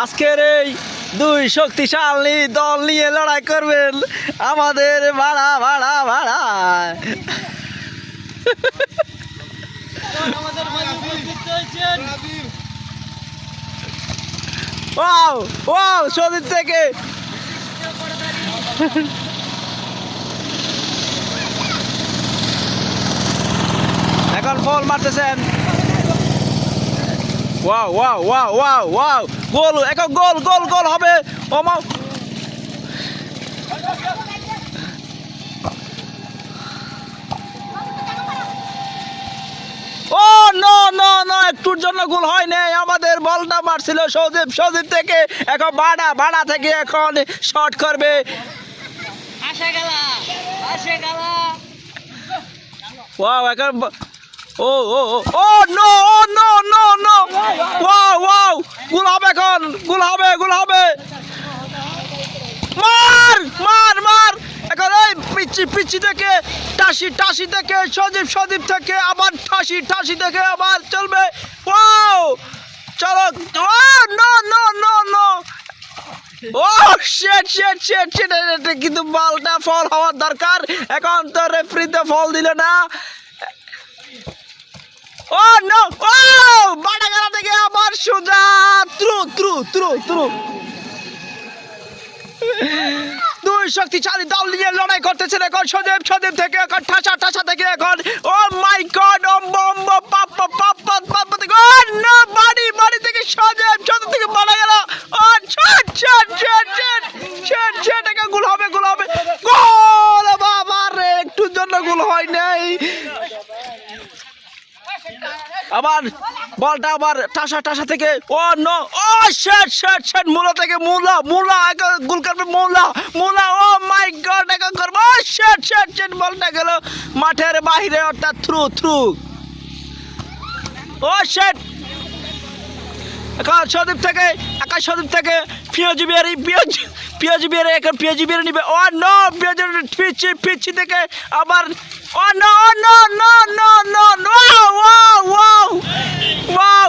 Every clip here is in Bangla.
আজকের এই দুই শক্তিশালী দল নিয়ে লড়াই করবেন আমাদের ভাড়া ভাড়া ভাড়া। ওয়াও ওয়াও সদীপ থেকে এখন বল মারতেছেন। Wow wow wow wow wow goal, এখন গোল গোল গোল হবে। ও মা ও নো নো নো, একটুর জন্য গোল হয় নাই। আমাদের বলটা মারছিল সজীব, সজীব থেকে এখন ভাড়া, ভাড়া থেকে এখন শট করবে। ওয়াও এখন ও ও ও no no no no, wow wow goal হবে, এখন গোল হবে, গোল হবে। মার মার মার, এখন এই পিচ্ছি পিচ্ছি থেকে টাসি, টাসি থেকে সজীব, সজীব থেকে আবার ঠাসি, ঠাসি থেকে আবার চলবে। ওয়াও চলো, ও নো নো নো নো, ও শিট শিট শিট শিট, কিন্তু বলটা ফল হওয়ার দরকার। এখন তো রেফারিতে ফল দিল না। ও নো, ও বাটাগালা থেকে আবার সোজা থ্রু থ্রু থ্রু থ্রু। দুই শক্তিশালী দল নিয়ে লড়াই করতেছেন এখন সজীব, সজীব থেকে এখন ঠাসা, ঠাসা থেকে এখন ও মাই গড অম্ব পাপ পাপ পাপ থেকে ও নো, বাড়ি বাড়ি থেকে সজীব, সজীব থেকে বলা গেল ও shot shot shot shot shot shot, এখন গোল হবে, গোল হবে, গোল। বাবা রে, একটুর জন্য গোল হয় নাই। আবার বলটা আবার টাসা, টাসা থেকে ও নো, ও শট শট শট, মুলা থেকে মুলা, মুলা এখন গোল করবে, মুলা মুলা, ও মাই গড এখন করবে, ও শট শট শট, বলটা গেল মাঠের বাইরে, অর্থাৎ থ্রু থ্রু। ও শট, এখন সদীপ থেকে, আকাশ সদীপ থেকে পিওজি বিয়ারি, পিওজি বিয়ারি এখন পিওজি বিয়ারি নিবে। ও নো, পিওজি পিচ্ছি, পিচ্ছি থেকে আবার ও no no no no no no, wow wow wow,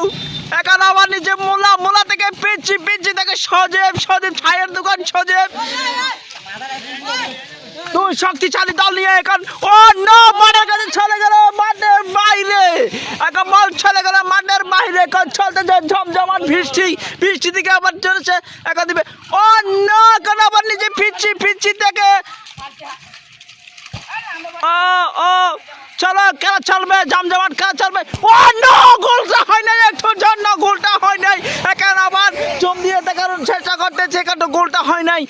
এখন আবার নিচে মুলা, মুলা থেকে পিচ্ছি, পিচ্ছি থেকে সজীব, সজীব ছায়ের দোকান সজীব। দুই শক্তিশালী দল নিয়ে এখন ও নো, মাঠের কাছে চলে গেল, মাঠের বাইরে এখন বল চলে গেল মাঠের বাইরে। এখন চলতেছে ঝমঝমাট বৃষ্টি, বৃষ্টি থেকে আবার চলেছে এখন দিবে। ও নো, এখন আবার নিচে পিচ্ছি, পিচ্ছি থেকে ও ও চলো, খেলা চলবে, জমজমাট খেলা চলবে। ও নো, গোলটা হয় নাই, একটুর জন্য গোলটা হয় নাই। এখন আবার জম দিয়ে দেখানোর চেষ্টা করতেছে, এখন গোলটা হয় নাই।